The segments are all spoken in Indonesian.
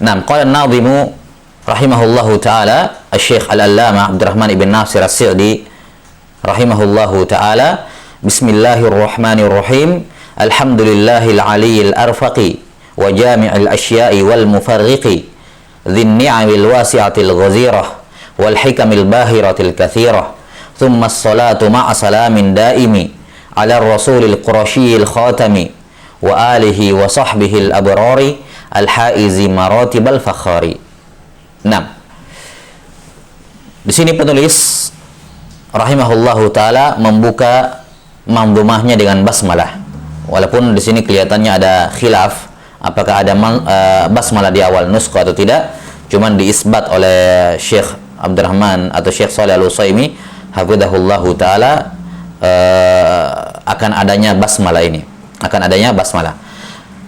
Nah, qala an-nadhimu rahimahullahu taala, Asy-Syaikh Al-Allamah Abdurrahman ibn Nasir As-Sa'di rahimahullahu taala, bismillahirrahmanirrahim, alhamdulillahil aliyyil arfaqi wa jami'il asya'i wal mufarriqi dzin ni'amil wasi'atil ghazirah wal hikamil bahiratil katsirah, thumma as-salatu ma'a salamin daimi ala rasulil qurasyil khatami wa alihi wa sahbihi al-abrari al-haizi maratibal fakhari. Nah, di sini penulis rahimahullahu taala membuka manzumahnya dengan basmalah. Walaupun di sini kelihatannya ada khilaf apakah ada basmalah di awal nuskha atau tidak, cuman diisbat oleh Syekh Abdurrahman atau Syekh Shalih Al-Utsaimin hafizahullahu taala akan adanya basmalah ini. Akan adanya basmalah.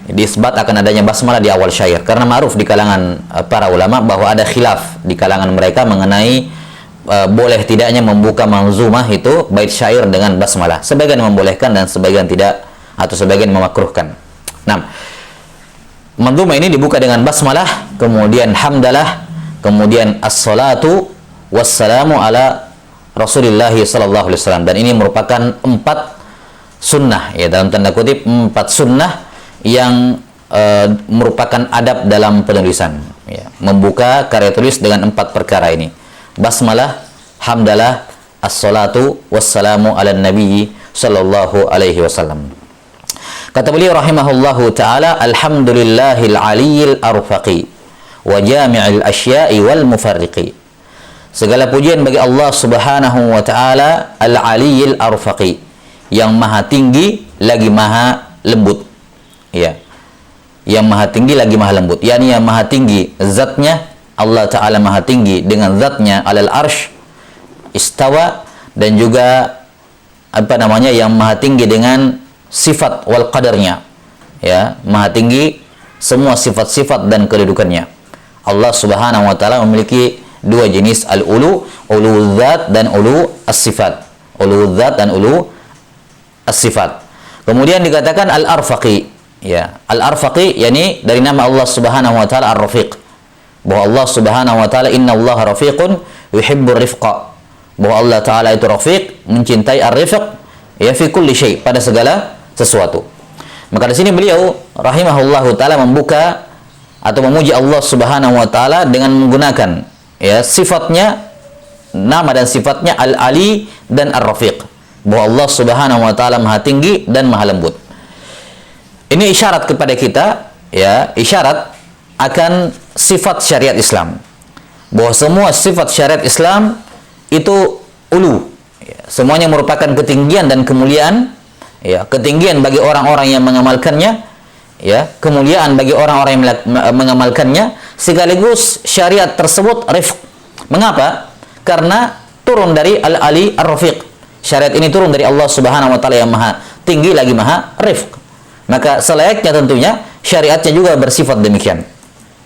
Diisbat akan adanya basmalah di awal syair, karena ma'ruf di kalangan para ulama bahwa ada khilaf di kalangan mereka mengenai boleh tidaknya membuka manzumah itu bait syair dengan basmalah. Sebagian membolehkan dan sebagian tidak, atau sebagian memakruhkan. Nah, manzumah ini dibuka dengan basmalah, kemudian hamdalah, kemudian as-salatu wassalamu ala Rasulillah sallallahu alaihi wasallam, dan ini merupakan 4 sunnah, ya, dalam tanda kutip 4 sunnah yang merupakan adab dalam penulisan, ya. Membuka karya tulis dengan 4 perkara ini: basmalah, hamdalah, as-salatu wassalamu ala nabi sallallahu alaihi wasallam. Kata beliau rahimahullahu taala, alhamdulillahil aliyyil arfaqi wa jami'il asya'i wal mufarriqi. Segala pujian bagi Allah Subhanahu wa taala, al-aliyyil arfaqi, yang maha tinggi lagi maha lembut. Ya, yang maha tinggi lagi maha lembut, yakni yang maha tinggi zatnya, Allah Ta'ala maha tinggi dengan zatnya alal arsh istawa, dan juga yang maha tinggi dengan sifat wal qadarnya, ya, maha tinggi semua sifat-sifat dan kedudukannya. Allah Subhanahu wa taala memiliki 2 jenis al-ulu, ulu dzat dan ulu as-sifat. Ulu dzat dan ulu as-sifat. Kemudian dikatakan al-arfaqi. Ya, al-arfaqi yakni dari nama Allah Subhanahu wa taala ar-rafiq. Bahwa Allah Subhanahu wa taala innallaha rafiqun yuhibbur rifqa. Bahwa Allah taala itu rafiq, mencintai ar-rifq, ya, fi kulli syai, pada segala sesuatu. Maka di sini beliau rahimahullahu taala membuka atau memuji Allah Subhanahu wa taala dengan menggunakan, ya, sifatnya, nama dan sifatnya al-ali dan ar-rafiq. Bahwa Allah Subhanahu wa taala maha tinggi dan maha lembut. Ini isyarat kepada kita, ya, isyarat akan sifat syariat Islam. Bahwa semua sifat syariat Islam itu ulu, ya, semuanya merupakan ketinggian dan kemuliaan, ya, ketinggian bagi orang-orang yang mengamalkannya, ya, kemuliaan bagi orang-orang yang mengamalkannya, sekaligus syariat tersebut rifq. Mengapa? Karena turun dari al-ali ar-rafiq. Syariat ini turun dari Allah Subhanahu wa taala yang maha tinggi lagi maha rifq. Maka selayaknya tentunya syariatnya juga bersifat demikian.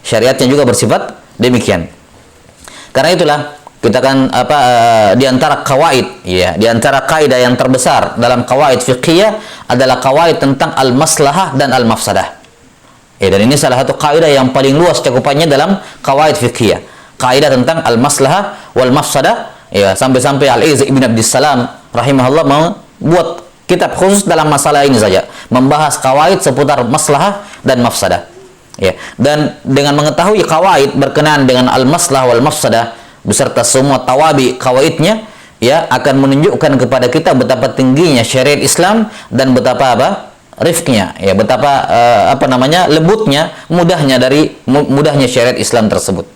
Syariatnya juga bersifat demikian. Karena itulah kita kan di antara kawaid, ya, di antara kaidah yang terbesar dalam kawaid fiqhiyah adalah kawaid tentang al-maslahah dan al-mafsadah. Ya, dan ini salah satu kaidah yang paling luas cakupannya dalam kawaid fiqhiyah. Kaidah tentang al-maslahah wal mafsadah, ya, sampai-sampai Al-Izz ibn Abdissalam rahimahullah membuat kitab khusus dalam masalah ini saja, membahas kawaid seputar maslahah dan mafsadah. Ya, dan dengan mengetahui kawaid berkenaan dengan al-maslah wal mafsadah beserta semua tawabi kawaidnya, ya, akan menunjukkan kepada kita betapa tingginya syariat Islam dan betapa rifqnya, ya, betapa lembutnya, mudahnya syariat Islam tersebut.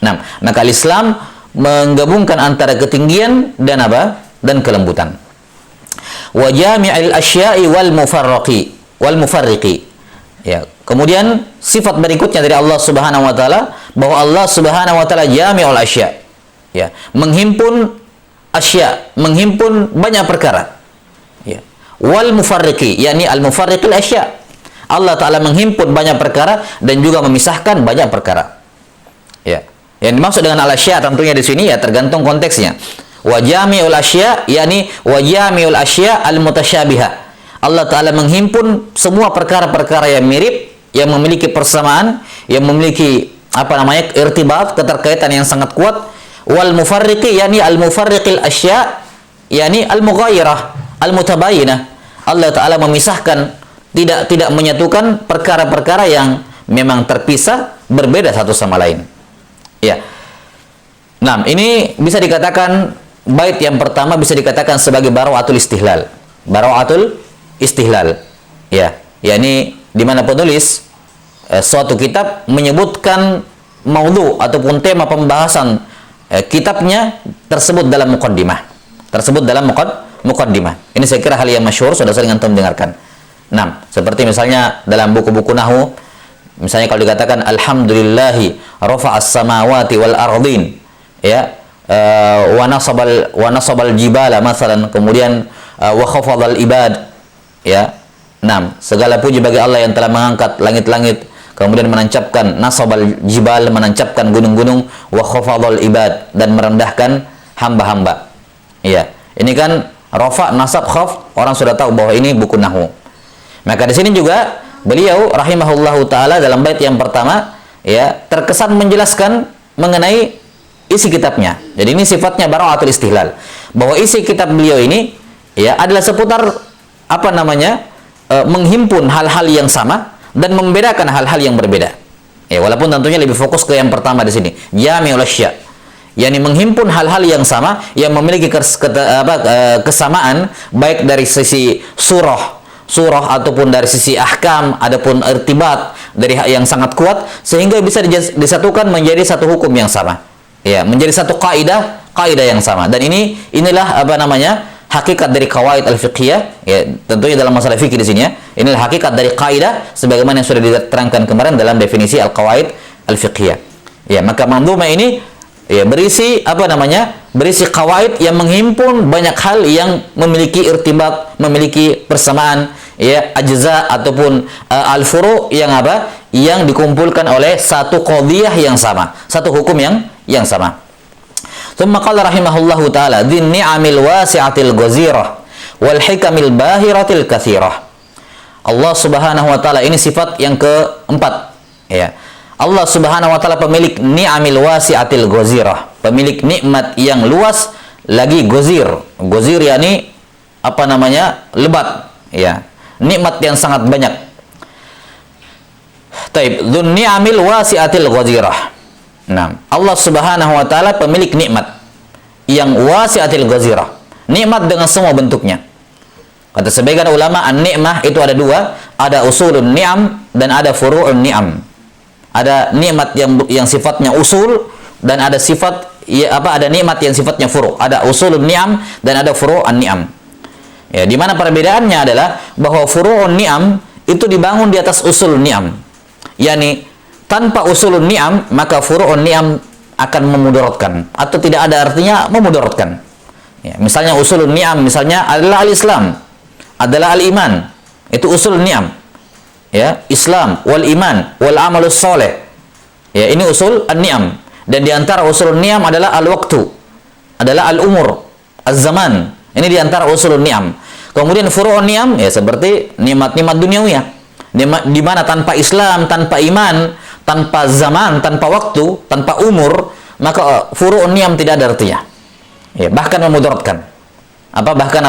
Nah, maka Islam menggabungkan antara ketinggian dan dan kelembutan. Wa jami'il asya'i wal mufarriqi. Ya, kemudian sifat berikutnya dari Allah Subhanahu wa taala bahwa Allah Subhanahu wa taala jami'ul asya', ya, menghimpun asya', menghimpun banyak perkara. Ya. Wal mufarriqi, yakni al mufarriqil asya'. Allah taala menghimpun banyak perkara dan juga memisahkan banyak perkara. Ya. Yang dimaksud dengan al asya' tentunya di sini, ya, tergantung konteksnya. Wa jami'ul asya', yakni wa jami'ul asya' al mutasyabiha. Allah Ta'ala menghimpun semua perkara-perkara yang mirip, yang memiliki persamaan, yang memiliki apa namanya, irtibat, keterkaitan yang sangat kuat. Wal mufarriqi, yani al mufarriqil asya, yani al mughayyirah, al mutabayyinah. Allah Ta'ala memisahkan, tidak menyatukan perkara-perkara yang memang terpisah, berbeda satu sama lain. Ya. Nah, ini bisa dikatakan bait yang pertama bisa dikatakan sebagai bara'atul istihlal. Bara'atul istihlal. Ya, yakni di mana penulis suatu kitab menyebutkan maudhu ataupun tema pembahasan kitabnya tersebut dalam muqaddimah. Tersebut dalam muqaddimah. Ini saya kira hal yang masyhur, sudah sering antum dengarkan. Nah, seperti misalnya dalam buku-buku nahwu, misalnya kalau dikatakan alhamdulillahi rafa'as samawati wal ardin, ya, wa nasabal jibala masalan, kemudian wa khafadhal ibad, ya. Nah, segala puji bagi Allah yang telah mengangkat langit-langit, kemudian menancapkan nasabal jibal, menancapkan gunung-gunung, wa khafadhal ibad, dan merendahkan hamba-hamba. Ya, ini kan rafa, nasab, khaf, orang sudah tahu bahwa ini buku nahwu. Maka di sini juga beliau rahimahullahu taala dalam bait yang pertama, ya, terkesan menjelaskan mengenai isi kitabnya. Jadi ini sifatnya bara'atul istihlal, bahwa isi kitab beliau ini, ya, adalah seputar apa namanya, menghimpun hal-hal yang sama dan membedakan hal-hal yang berbeda. Ya, walaupun tentunya lebih fokus ke yang pertama di sini, jami'ul asya, yakni menghimpun hal-hal yang sama yang memiliki kesamaan baik dari sisi surah ataupun dari sisi ahkam, adapun irtibat dari yang sangat kuat, sehingga bisa disatukan menjadi satu hukum yang sama, ya, menjadi satu kaidah yang sama. Dan inilah apa namanya, hakikat dari qawaid al-fiqhiyah, ya, tentunya dalam masalah fikih di sini, ya. Inilah hakikat dari kaidah sebagaimana yang sudah diterangkan kemarin dalam definisi al-qawaid al-fiqhiyah. Ya, maka manzumah ini, ya, berisi apa namanya, berisi qawaid yang menghimpun banyak hal yang memiliki irtibat, memiliki persamaan, ya, ajza ataupun al-furu' yang apa, yang dikumpulkan oleh satu qadhiyah yang sama, satu hukum yang sama. Tsumma qala rahimahullahu taala dzin ni'amil wasi'atil ghazirah wal hikamil bahiratil katsirah. Allah Subhanahu wa taala, ini sifat yang keempat, ya. Allah Subhanahu wa taala pemilik ni'amil wasi'atil ghazirah, pemilik nikmat yang luas lagi ghazir. Ghazir yakni apa namanya, lebat, ya. Nikmat yang sangat banyak. Taib, dzun ni'amil wasi'atil ghazirah. Nah, Allah Subhanahu wa taala pemilik nikmat yang wasi'atil ghazirah. Nikmat dengan semua bentuknya. Kata sebagian ulama, an-ni'mah itu ada dua, ada usulun ni'am dan ada furu'un ni'am. Ada nikmat yang sifatnya usul dan ada sifat, ya, ada nikmat yang sifatnya furu'. Ada usulun ni'am dan ada furu'un ni'am. Ya, di mana perbedaannya adalah bahwa furu'un ni'am itu dibangun di atas usul ni'am. Yani tanpa usulun ni'am, maka furu'un ni'am akan memudaratkan atau tidak ada artinya memudaratkan. Ya, misalnya usulun ni'am misalnya adalah al-Islam, adalah al-iman. Itu usul ni'am. Ya, Islam wal iman wal amalus soleh. Ya, ini usul an-ni'am. Dan di antara usul ni'am adalah al-waktu, adalah al-umur, az-zaman. Ini di antara usul ni'am. Kemudian furu'un ni'am, ya, seperti nikmat-nikmat duniawiyah, di mana tanpa Islam, tanpa iman, tanpa zaman, tanpa waktu, tanpa umur, maka furu'un ni'am tidak ada artinya. Ya, bahkan memudaratkan. Bahkan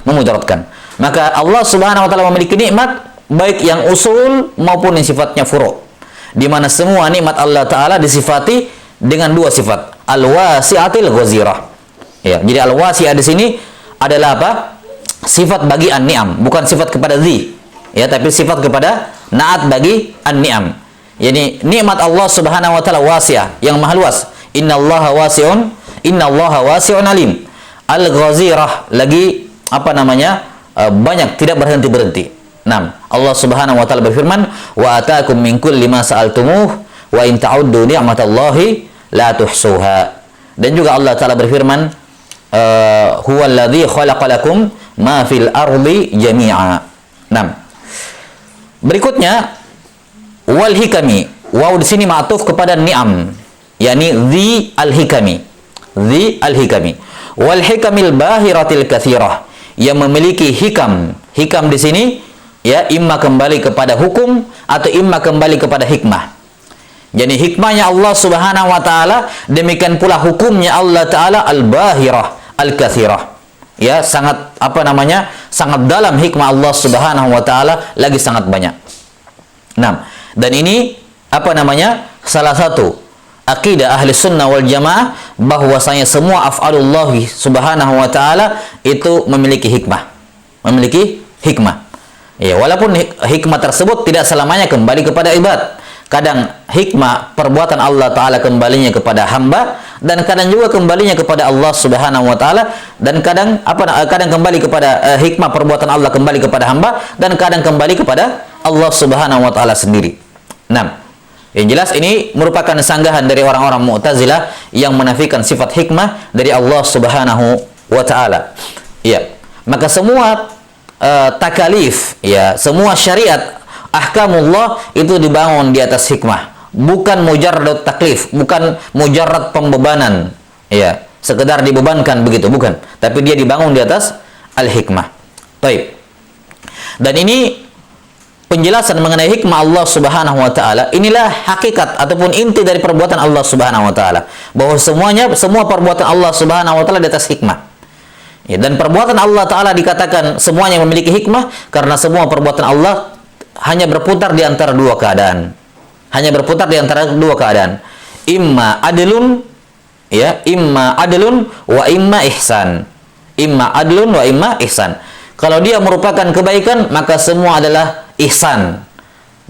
memudaratkan. Maka Allah Subhanahu wa taala memiliki nikmat baik yang usul maupun yang sifatnya furu'. Di mana semua nikmat Allah taala disifati dengan dua sifat, al-wasi'atil ghazirah. Ya, jadi al-wasi'ah di sini adalah apa? Sifat bagi an-ni'am, bukan sifat kepada dzi. Ya, tapi sifat kepada naat bagi an-ni'am. Yani nikmat Allah Subhanahu wa taala wasi'ah, yang maha luas. Innallaha wasi'un alim. Al-ghazirah lagi apa namanya? Banyak, tidak berhenti-berhenti. Nah, Allah Subhanahu wa taala berfirman, "Wa ataakum min kulli ma sa'altumuh wa in ta'uddu ni'matallahi la tuhsuha." Dan juga Allah taala berfirman, "Huwallazi khalaqalakum ma fil ardi jami'a." Nah, berikutnya wal hikami. Waw di sini ma'tuf kepada ni'am, yakni dzi al-hikami. Dzi al-hikami. Wal hikamil bahiratil katsirah, yang memiliki hikam. Hikam di sini, ya, imma kembali kepada hukum atau imma kembali kepada hikmah. Jadi hikmahnya Allah Subhanahu wa taala, demikian pula hukumnya Allah taala al-bahirah, al-katsirah. Ya, sangat sangat dalam hikmah Allah Subhanahu wa taala, lagi sangat banyak. Nah, dan ini salah satu akidah ahli sunnah wal jamaah, bahwasanya semua af'alullah Subhanahu wa taala itu memiliki hikmah. Ya, walaupun hikmah tersebut tidak selamanya kembali kepada ibad. Kadang hikmah perbuatan Allah Ta'ala kembalinya kepada hamba, dan kadang juga kembalinya kepada Allah Subhanahu wa Ta'ala, dan kadang kembali kepada hikmah perbuatan Allah kembali kepada hamba, dan kadang kembali kepada Allah Subhanahu wa Ta'ala sendiri. Nah, yang jelas ini merupakan sanggahan dari orang-orang Mu'tazilah yang menafikan sifat hikmah dari Allah Subhanahu wa Ta'ala. Ya, maka semua takalif, ya, semua syariat ahkamullah itu dibangun di atas hikmah, bukan mujarrad taklif, bukan mujarrad pembebanan, ya, sekedar dibebankan begitu, bukan, tapi dia dibangun di atas al-hikmah. Baik. Dan ini penjelasan mengenai hikmah Allah Subhanahu wa taala, inilah hakikat ataupun inti dari perbuatan Allah Subhanahu wa taala, bahwa semua perbuatan Allah Subhanahu wa taala di atas hikmah. Ya, dan perbuatan Allah Ta'ala dikatakan semuanya memiliki hikmah karena semua perbuatan Allah hanya berputar di antara dua keadaan. Imma adlun, ya, imma adlun wa imma ihsan. Kalau dia merupakan kebaikan, maka semua adalah ihsan,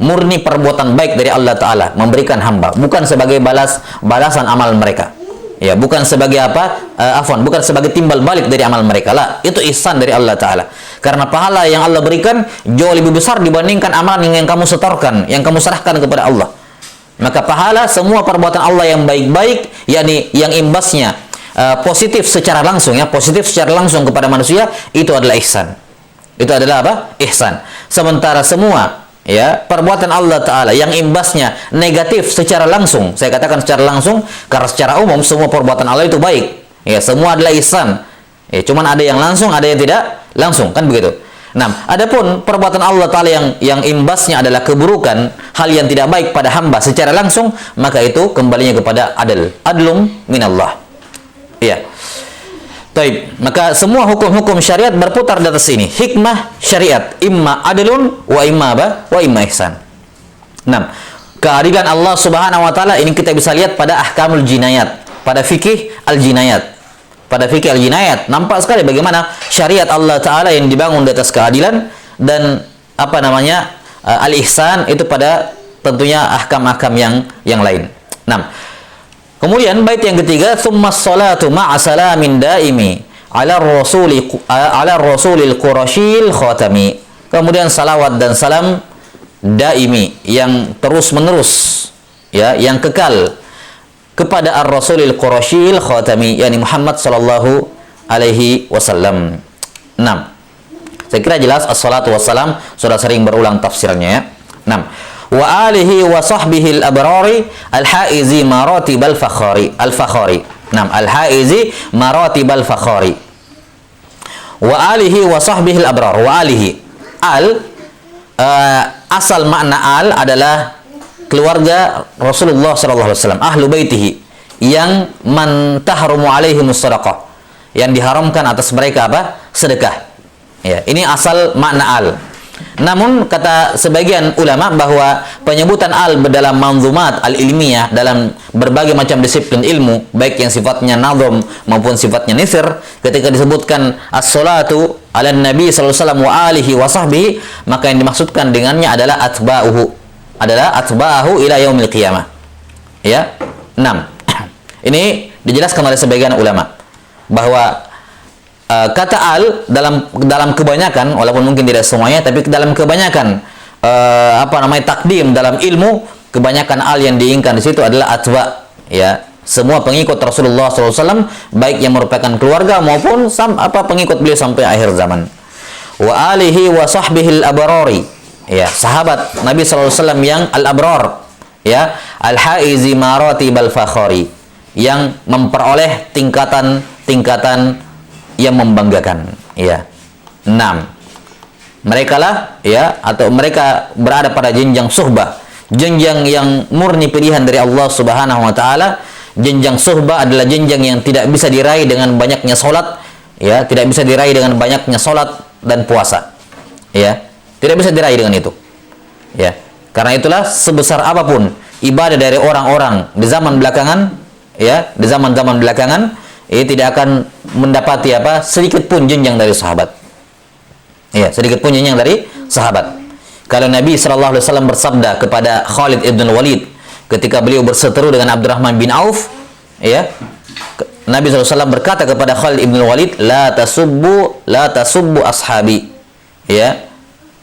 murni perbuatan baik dari Allah Ta'ala memberikan hamba, bukan sebagai balasan amal mereka. Ya, bukan sebagai bukan sebagai timbal balik dari amal mereka lah. Itu ihsan dari Allah Ta'ala. Karena pahala yang Allah berikan jauh lebih besar dibandingkan amalan yang kamu setorkan, yang kamu serahkan kepada Allah. Maka pahala semua perbuatan Allah yang baik-baik, yakni yang imbasnya positif secara langsung, ya, positif secara langsung kepada manusia, itu adalah ihsan. Itu adalah apa? Ihsan. Sementara semua, ya, perbuatan Allah Ta'ala yang imbasnya negatif secara langsung, saya katakan secara langsung karena secara umum semua perbuatan Allah itu baik, ya, semua adalah ihsan, ya, cuman ada yang langsung, ada yang tidak langsung, kan begitu. Nah, adapun perbuatan Allah Ta'ala yang imbasnya adalah keburukan, hal yang tidak baik pada hamba secara langsung, maka itu kembalinya kepada adlum minallah, ya. Baik, maka semua hukum-hukum syariat berputar di atas ini. Hikmah syariat, imma adlun wa imma wa imma ihsan. Nah, keadilan Allah Subhanahu wa taala ini kita bisa lihat pada ahkamul jinayat, pada fikih al-jinayat. Nampak sekali bagaimana syariat Allah Ta'ala yang dibangun di atas keadilan, dan al-ihsan itu pada tentunya ahkam-ahkam yang lain. Nah, kemudian bait yang ketiga, tsummas salatu ma'a salamin daimi ala rasulil qurasyil khatami. Kemudian salawat dan salam daimi yang terus-menerus, ya, yang kekal kepada ar-rasulil qurasyil khatami, yakni Muhammad sallallahu alaihi wasallam. 6. Saya kira jelas, as-salatu wassalam sudah sering berulang tafsirnya, ya. 6. Wa alihi wa sahbihi al-abrari al-haizi maratib al-fakhari. Al-haizi maratib al-fakhari. Wa alihi wa sahbihi al-abrar. Wa alihi, asal makna al adalah keluarga Rasulullah sallallahu alaihi wasallam, ahlu baitihi, yang man tahrumu alaihimus sadaqah, yang diharamkan atas mereka sedekah. Ya, ini asal makna al. Namun kata sebagian ulama bahwa penyebutan al dalam manzumat al-ilmiyah, dalam berbagai macam disiplin ilmu, baik yang sifatnya nazm maupun sifatnya nisr, ketika disebutkan as-salatu ala nabi sallallahu alaihi wasallam wa alihi wa sahbihi, maka yang dimaksudkan dengannya adalah atba'uhu ila yaumil qiyamah. Ya. 6. Ini dijelaskan oleh sebagian ulama bahwa kata al dalam kebanyakan, walaupun mungkin tidak semuanya, tapi dalam kebanyakan takdim dalam ilmu, kebanyakan al yang diinginkan di situ adalah atba, ya, semua pengikut Rasulullah SAW, baik yang merupakan keluarga maupun pengikut beliau sampai akhir zaman. Wa alihi wa sahbihi al-abrari, ya, sahabat Nabi SAW yang al-abrar, ya, al-haizi maratib al-fakhari, yang memperoleh tingkatan yang membanggakan, ya. 6. Mereka lah, ya, atau mereka berada pada jenjang suhbah, jenjang yang murni pilihan dari Allah Subhanahu wa taala. Jenjang suhbah adalah jenjang yang tidak bisa diraih dengan banyaknya salat, ya, tidak bisa diraih dengan banyaknya salat dan puasa. Ya, tidak bisa diraih dengan itu. Ya. Karena itulah sebesar apapun ibadah dari orang-orang di zaman belakangan, ya, di zaman-zaman belakangan, tidak akan mendapati sedikit pun jenjang dari sahabat. Ya, sedikit pun jenjang dari sahabat. Kalau Nabi sallallahu alaihi wasallam bersabda kepada Khalid ibn Walid ketika beliau berseteru dengan Abdurrahman bin Auf, ya, Nabi sallallahu alaihi wasallam berkata kepada Khalid ibn Walid, la tasubbu ashabi. Ya.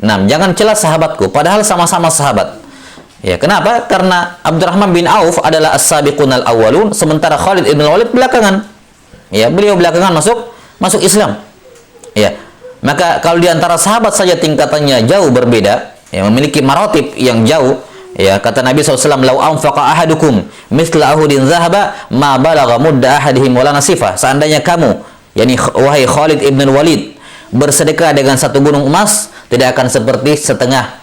Nah, jangan celah sahabatku, padahal sama-sama sahabat. Ya, kenapa? Karena Abdurrahman bin Auf adalah as-sabiqunal awwalun, sementara Khalid ibn Walid belakangan. Ya, beliau belakangan masuk Islam. Ya. Maka kalau di antara sahabat saja tingkatannya jauh berbeda, ya, memiliki maratib yang jauh, ya, kata Nabi SAW, lau anfaqa ahadukum mithla ahudin zahaba ma balagha mudda ahadihim wala nasifa. Seandainya kamu, yakni wahai Khalid ibn Walid, bersedekah dengan satu gunung emas, tidak akan seperti setengah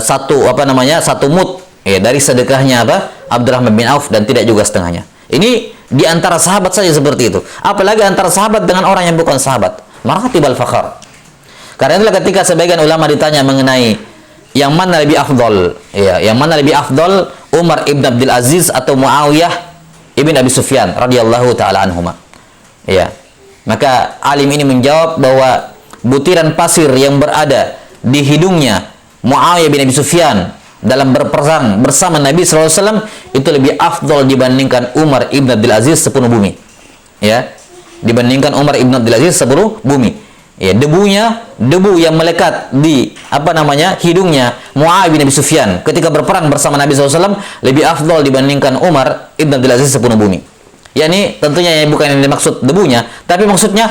satu mud, ya, dari sedekahnya Abdurrahman bin Auf, dan tidak juga setengahnya. Ini di antara sahabat saja seperti itu. Apalagi antara sahabat dengan orang yang bukan sahabat. Maratibal fakhar. Karena itulah ketika sebagian ulama ditanya mengenai yang mana lebih afdol, ya, yang mana lebih afdol, Umar ibn Abdul Aziz atau Muawiyah ibn Abi Sufyan radhiyallahu taala anhuma. Ya. Maka alim ini menjawab bahwa butiran pasir yang berada di hidungnya Muawiyah bin Abi Sufyan dalam berperang bersama Nabi SAW itu lebih afdol dibandingkan Umar ibn Abdul Aziz sepenuh bumi. Ya, dibandingkan Umar ibn Abdul Aziz sepenuh bumi. Ya, debu yang melekat di hidungnya Muawiyah bin Abi Sufyan ketika berperang bersama Nabi SAW lebih afdol dibandingkan Umar ibn Abdul Aziz sepenuh bumi. Yani tentunya bukan yang dimaksud debunya, tapi maksudnya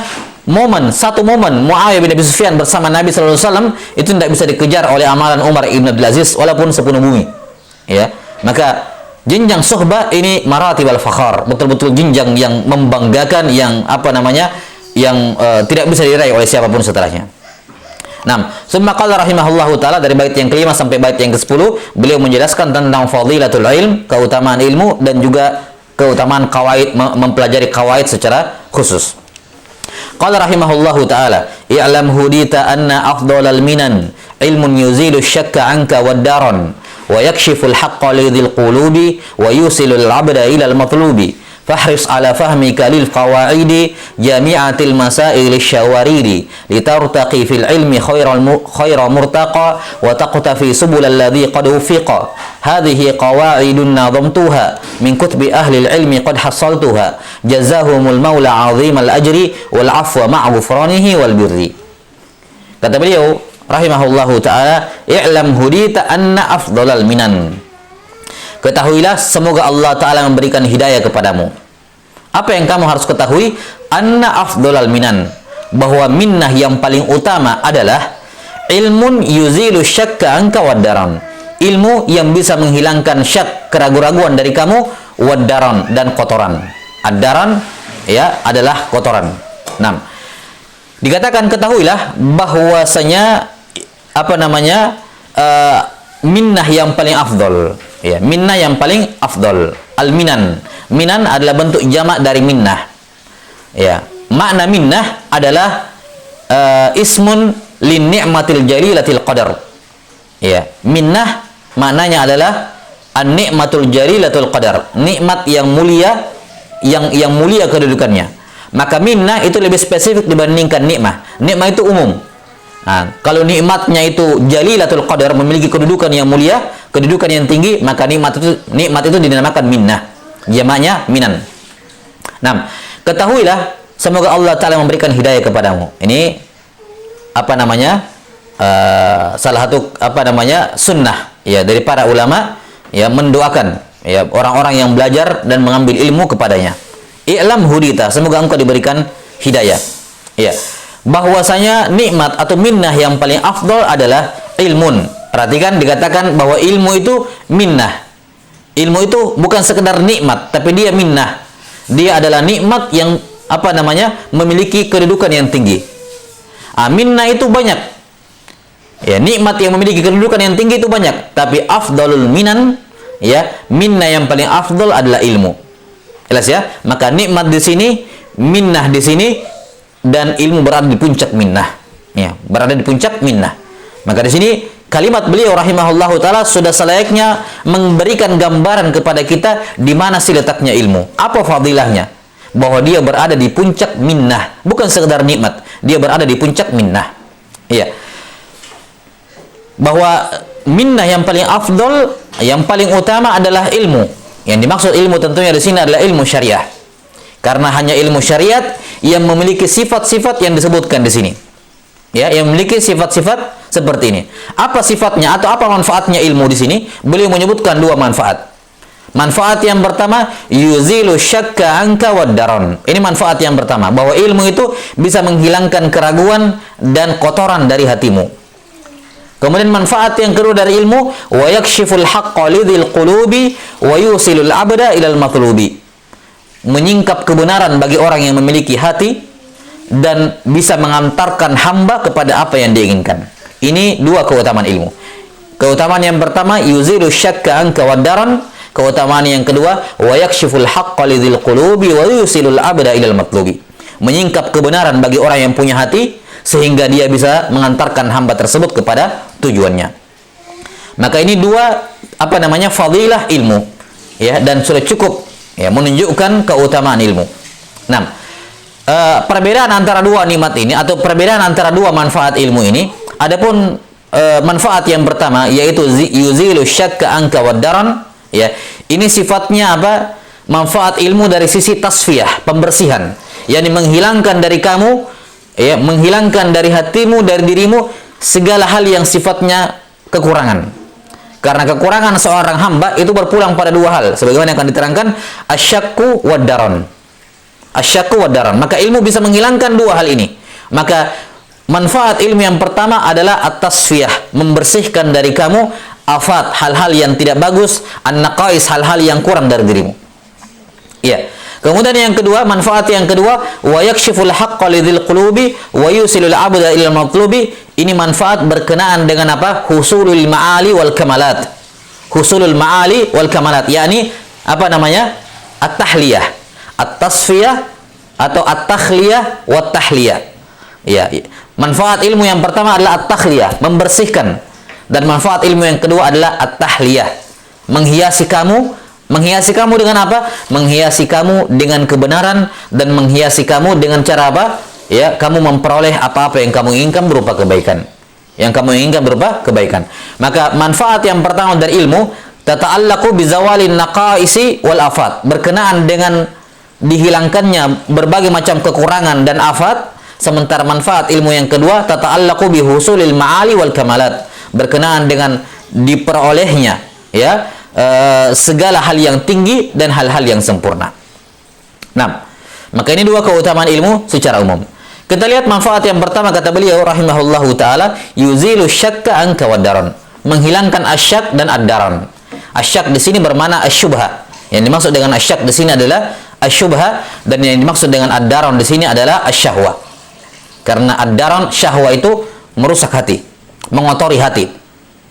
satu momen Muawiyah bin Abi Sufyan bersama Nabi SAW itu tidak bisa dikejar oleh amalan Umar ibn Abdul Aziz walaupun sepenuh bumi. Ya, maka jenjang suhbah ini maratibal fakhar, betul-betul jenjang yang membanggakan, yang tidak bisa diraih oleh siapapun setelahnya. Nah, summa qala rahimahullahu taala, dari bait yang kelima sampai bait yang ke-10 beliau menjelaskan tentang fadilatul ilm, keutamaan ilmu, dan juga keutamaan qawaid, mempelajari qawaid secara khusus. Qala rahimahullahu ta'ala, i'lam hudita anna afdalal minan ilmun yuzilu syakka anka wad-daran wa yakshiful haqqa lidhil qulubi wa yusilul abda ilal matlubi fahris ala fahmika lil qawaidi jami'atil masail syawaridi litartaqi fil ilmi khaira murtaqa wa taqtafi subulal ladhi qad ufiqa hadhihi qawaidun nadhamtuha min kutubi ahli ilmi qad hasaltuha jazahumul maula azimal ajri wal afwa ma'a ghufranihi wal birri. Kata beliau rahimahullahu ta'ala, i'lam hudita anna afdalal minan, ketahuilah semoga Allah Ta'ala memberikan hidayah kepadamu. Apa yang kamu harus ketahui? Anna afdalal minan, bahwa minnah yang paling utama adalah ilmun yuzilu syakka anka waddaran, ilmu yang bisa menghilangkan syak, keraguan-raguan dari kamu, waddaran, dan kotoran. Ad-daran, ya, adalah kotoran. Nah, dikatakan ketahuilah bahwasanya minnah yang paling afdol, ya, minnah yang paling afdol, al-minan. Minan adalah bentuk jamak dari minnah. Ya, makna minnah adalah ismun lin ni'matil jalilatil qadar. Ya, minnah maknanya adalah an-ni'matul jalilatul qadar, nikmat yang mulia, yang mulia kedudukannya. Maka minnah itu lebih spesifik dibandingkan nikmah. Nikmah itu umum. Nah, kalau nikmatnya itu jalilatul qadar, memiliki kedudukan yang mulia, kedudukan yang tinggi, maka nikmat itu dinamakan minnah. Jamaknya minan. Nah, ketahuilah semoga Allah Ta'ala memberikan hidayah kepadamu. Ini salah satu sunnah, ya, dari para ulama, ya, mendoakan, ya, orang-orang yang belajar dan mengambil ilmu kepadanya. I'lam hudita, semoga engkau diberikan hidayah. Ya, bahwasanya nikmat atau minnah yang paling afdol adalah ilmun. Perhatikan, dikatakan bahwa ilmu itu minnah. Ilmu itu bukan sekedar nikmat, tapi dia minnah. Dia adalah nikmat yang memiliki kedudukan yang tinggi. Minnah itu banyak. Ya, nikmat yang memiliki kedudukan yang tinggi itu banyak, tapi afdalul minan, ya, minnah yang paling afdal adalah ilmu. Jelas ya? Maka nikmat di sini, minnah di sini, dan ilmu berada di puncak minnah. Ya, berada di puncak minnah. Maka di sini kalimat beliau rahimahullahu taala sudah selayaknya memberikan gambaran kepada kita di mana sih letaknya ilmu. Apa fadilahnya? Bahwa dia berada di puncak minnah, bukan sekedar nikmat. Dia berada di puncak minnah. Iya. Bahwa minnah yang paling afdol, yang paling utama adalah ilmu. Yang dimaksud ilmu tentunya di sini adalah ilmu syariah. Karena hanya ilmu syariat yang memiliki sifat-sifat yang disebutkan di sini. Ya, yang memiliki sifat-sifat seperti ini. Apa sifatnya atau apa manfaatnya ilmu di sini? Beliau menyebutkan dua manfaat. Manfaat yang pertama, yuzilu syakka anka wad-daran. Ini manfaat yang pertama, bahwa ilmu itu bisa menghilangkan keraguan dan kotoran dari hatimu. Kemudian manfaat yang kedua dari ilmu, wa yakshiful haqqa lidhil qulubi wa yusilul abda ilal matlubi. Menyingkap kebenaran bagi orang yang memiliki hati dan bisa mengantarkan hamba kepada apa yang diinginkan. Ini dua keutamaan ilmu. Keutamaan yang pertama, yuzilu syakka anka wad-daran. Keutamaan yang kedua, wa yakshiful haqqa lidhil qulubi wa yusilul abda ilal matlubi. Menyingkap kebenaran bagi orang yang punya hati sehingga dia bisa mengantarkan hamba tersebut kepada tujuannya. Maka ini dua fadilah ilmu, ya, dan sudah cukup ya menunjukkan keutamaan ilmu. Nah, perbedaan antara dua nikmat ini atau perbedaan antara dua manfaat ilmu ini, adapun manfaat yang pertama yaitu yuzilu syakka anka wad-daran, ya. Ini sifatnya apa? Manfaat ilmu dari sisi tasfiyah, pembersihan, yakni menghilangkan dari kamu, ya, menghilangkan dari hatimu, dari dirimu segala hal yang sifatnya kekurangan. Karena kekurangan seorang hamba itu berpulang pada dua hal, sebagaimana yang akan diterangkan, asyakku wad-daran. Asyakku wad-daran. Maka ilmu bisa menghilangkan dua hal ini. Maka manfaat ilmu yang pertama adalah at-tasfiyah, membersihkan dari kamu afat, hal-hal yang tidak bagus, an-naqais, hal-hal yang kurang dari dirimu. Ya. Kemudian yang kedua, manfaat yang kedua, wa yakshiful haqqa lidhil qulubi wa yusilul abda ilal matlubi. Ini manfaat berkenaan dengan apa? Husulul ma'ali wal kamalat. Husulul ma'ali wal kamalat, yakni apa namanya? At-tahliyah, at-tasfiyah atau at-takhliyah wa tahliyah. Ya, manfaat ilmu yang pertama adalah at-takhliyah, membersihkan. Dan manfaat ilmu yang kedua adalah at-tahliyah, menghiasi kamu. Menghiasi kamu dengan apa? Menghiasi kamu dengan kebenaran dan menghiasi kamu dengan cara apa? Ya, kamu memperoleh apa-apa yang kamu inginkan berupa kebaikan. Yang kamu inginkan berupa kebaikan. Maka manfaat yang pertama dari ilmu, tata'allaqu bizawalin naqaisi wal afat. Berkenaan dengan dihilangkannya berbagai macam kekurangan dan afat. Sementara manfaat ilmu yang kedua, tata'allaqu bihusulil ma'ali wal kamalat. Berkenaan dengan diperolehnya, ya, segala hal yang tinggi dan hal-hal yang sempurna. Nah, maka ini dua keutamaan ilmu secara umum. Kita lihat manfaat yang pertama, kata beliau rahimahullahu taala, yuzilu syakka anka wad-daran. Menghilangkan asyak dan ad-daran. Asyak di sini bermakna asyubha. Yang dimaksud dengan asyak di sini adalah asyubha, dan yang dimaksud dengan ad-daran di sini adalah asyahwa. Karena ad-daran, syahwa itu merusak hati, mengotori hati.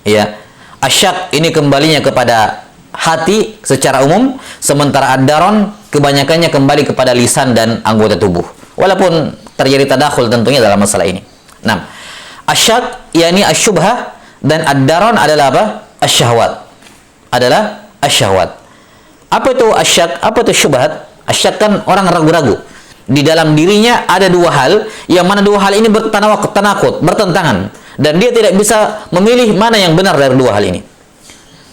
Ya. Asyak ini kembalinya kepada hati secara umum, sementara ad-daran kebanyakannya kembali kepada lisan dan anggota tubuh. Walaupun terjadi tadakhul tentunya dalam masalah ini. Nah, asyak yakni asyubhah, dan ad-daran adalah apa? Asyahwat. Adalah asyahwat. Apa itu asyak? Apa itu syubhat? Asyak kan orang ragu-ragu. Di dalam dirinya ada dua hal, yang mana dua hal ini bertanakut, bertentangan, dan dia tidak bisa memilih mana yang benar dari dua hal ini.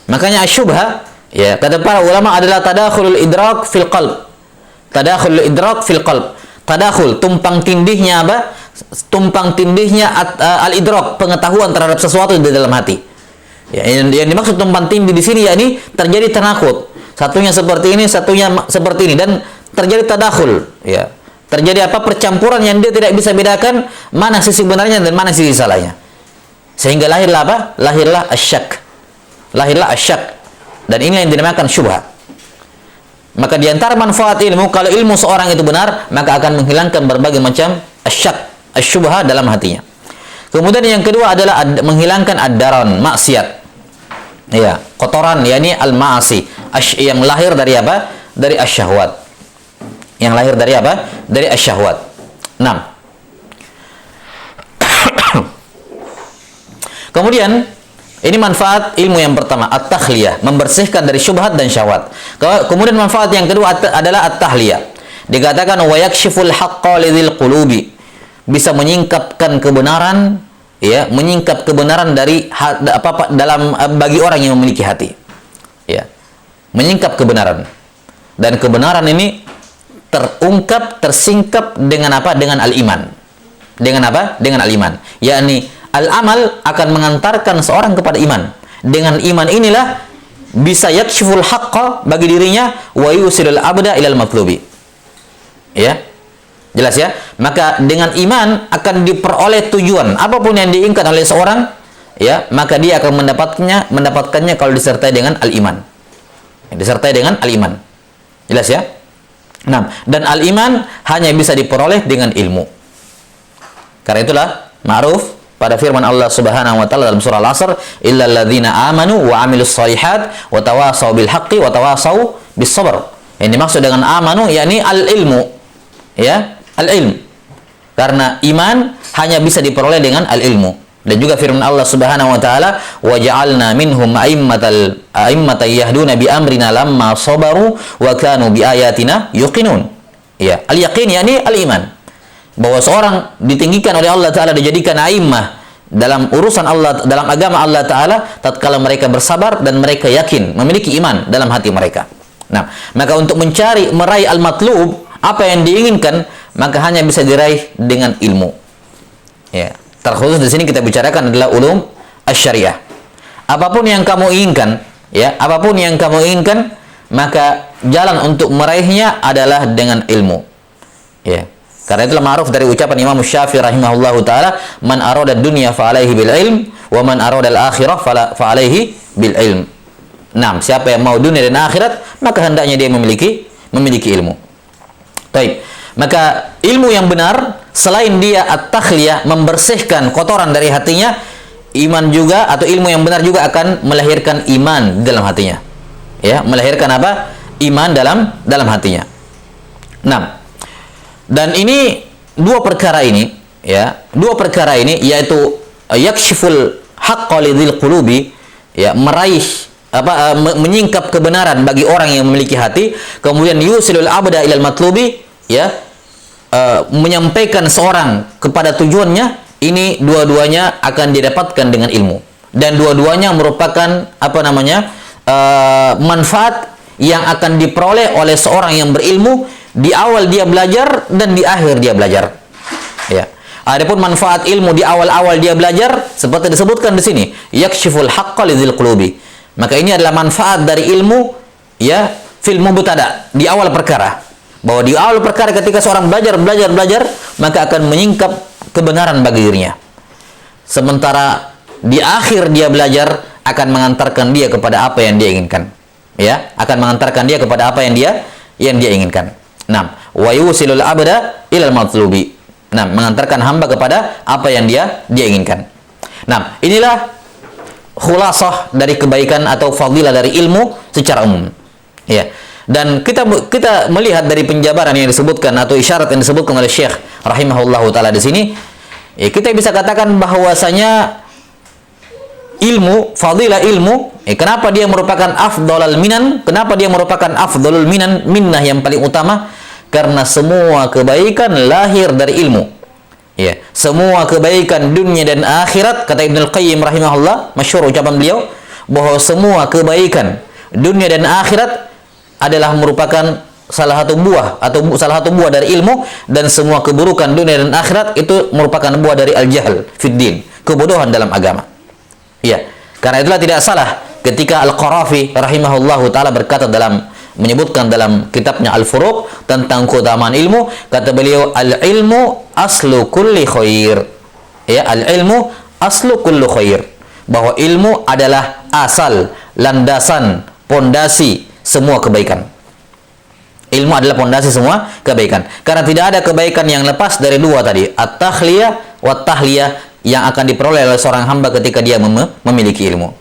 Makanya asyubha, ya, kata para ulama, adalah tadakhulul idrak fil qalb. Tadakhulul idrak fil qalb. Tadakhul, tumpang tindihnya apa? Tumpang tindihnya al-idrak, pengetahuan terhadap sesuatu di dalam hati. Ya, yang dimaksud tumpang tindih di sini yakni terjadi tanakut. Satunya seperti ini, satunya seperti ini, dan terjadi tadakhul, ya. Terjadi apa? Percampuran yang dia tidak bisa bedakan mana sisi benarnya dan mana sisi salahnya. Sehingga lahirlah apa? Lahirlah asyak. Lahirlah asyak. Dan ini yang dinamakan syubhat. Maka di antara manfaat ilmu, kalau ilmu seorang itu benar, maka akan menghilangkan berbagai macam asyak, asyubha dalam hatinya. Kemudian yang kedua adalah menghilangkan ad-daran, maksiat. Ya, kotoran yakni al-ma'asi, yang lahir dari apa? Dari asyahwat. Yang lahir dari apa? Dari asyahwat. 6. Kemudian ini manfaat ilmu yang pertama, at-takhliyah, membersihkan dari syubhat dan syahwat. Kemudian manfaat yang kedua adalah at-tahliyah. Dikatakan wa yakshiful haqqa lidzil qulubi, bisa menyingkapkan kebenaran, ya, menyingkap kebenaran dari dalam bagi orang yang memiliki hati. Ya. Menyingkap kebenaran. Dan kebenaran ini terungkap, tersingkap dengan apa? Dengan al-iman. Dengan apa? Dengan al-iman. Yakni al-amal akan mengantarkan seorang kepada iman. Dengan iman inilah bisa yakshiful haqqa bagi dirinya wa yusilul abda ilal matlubi. Ya. Jelas ya? Maka dengan iman akan diperoleh tujuan apapun yang diinginkan oleh seorang, ya, maka dia akan mendapatkannya kalau disertai dengan al-iman. Disertai dengan al-iman. Jelas ya? Nah, dan al-iman hanya bisa diperoleh dengan ilmu. Karena itulah ma'ruf pada firman Allah Subhanahu wa taala dalam surah Al-Asr, illal ladzina amanu wa 'amilus shalihat wa tawasaw bil haqqi wa tawasaw bis sabr. Yang dimaksud dengan amanu yakni al-ilmu. Ya, al-ilm. Karena iman hanya bisa diperoleh dengan al-ilmu. Dan juga firman Allah Subhanahu wa taala, wa ja'alna minhum a'immatan yahduna bi amrina lamma sabaru wa kanu bi ayatina yuqinun. Ya, al-yaqin yakni al-iman. Bahwa seorang ditinggikan oleh Allah taala, dijadikan a'immah dalam urusan Allah, dalam agama Allah taala tatkala mereka bersabar dan mereka yakin, memiliki iman dalam hati mereka. Nah, maka untuk meraih al-matlub, apa yang diinginkan, maka hanya bisa diraih dengan ilmu. Ya, terkhusus di sini kita bicarakan adalah ulum asy-syariah. Apapun yang kamu inginkan, ya, apapun yang kamu inginkan, maka jalan untuk meraihnya adalah dengan ilmu. Ya. Karena itulah ma'ruf dari ucapan Imam Syafi'i rahimahullahu taala, man arada dunya fa alaihi bil ilm wa man arada al akhirah fa alaihi bil ilm. Nah, siapa yang mau dunia dan akhirat, maka hendaknya dia memiliki ilmu. Baik. Maka ilmu yang benar selain dia at-takhliyah, membersihkan kotoran dari hatinya, iman juga atau ilmu yang benar juga akan melahirkan iman dalam hatinya. Ya, melahirkan apa? Iman dalam hatinya. Nah, dan ini dua perkara ini yaitu yakshiful haqqa lidzil qulubi, ya, meraih menyingkap kebenaran bagi orang yang memiliki hati, kemudian yusilul abda ilal matlubi, ya, menyampaikan seorang kepada tujuannya. Ini dua-duanya akan didapatkan dengan ilmu, dan dua-duanya merupakan manfaat yang akan diperoleh oleh seorang yang berilmu di awal dia belajar dan di akhir dia belajar. Ya. Adapun manfaat ilmu di awal-awal dia belajar seperti disebutkan di sini, yakshiful haqqa lidzil qulubi. Maka ini adalah manfaat dari ilmu, ya, fil mubtada, di awal perkara. Bahwa di awal perkara ketika seorang belajar, maka akan menyingkap kebenaran bagi dirinya. Sementara di akhir dia belajar akan mengantarkan dia kepada apa yang dia inginkan. Ya, akan mengantarkan dia kepada apa yang dia inginkan. Nah, wa yusilul abda ilal matlubi. Nah, mengantarkan hamba kepada apa yang dia inginkan. Nah, inilah khulasah dari kebaikan atau fadilah dari ilmu secara umum. Ya. Dan kita melihat dari penjabaran yang disebutkan atau isyarat yang disebutkan oleh Syekh rahimahullahu taala di sini, ya, kita bisa katakan bahwasanya ilmu, fadilah ilmu, kenapa dia merupakan afdhalul minan? Kenapa dia merupakan afdhalul minan, minnah yang paling utama? Karena semua kebaikan lahir dari ilmu. Ya, semua kebaikan dunia dan akhirat, kata Ibnu Al-Qayyim rahimahullah, masyhur ucapan beliau, bahwa semua kebaikan dunia dan akhirat adalah merupakan salah satu buah dari ilmu, dan semua keburukan dunia dan akhirat itu merupakan buah dari al-jahl fid din, kebodohan dalam agama. Ya, karena itulah tidak salah ketika Al-Qarafi rahimahullahu taala berkata menyebutkan dalam kitabnya Al-Furuq tentang keutamaan ilmu, kata beliau, al-ilmu aslu kulli khair. Ya, al-ilmu aslu kulli khair. Bahwa ilmu adalah asal, landasan, pondasi semua kebaikan. Ilmu adalah pondasi semua kebaikan. Karena tidak ada kebaikan yang lepas dari dua tadi, at-takhliyah wa tahliyah, yang akan diperoleh oleh seorang hamba ketika dia memiliki ilmu.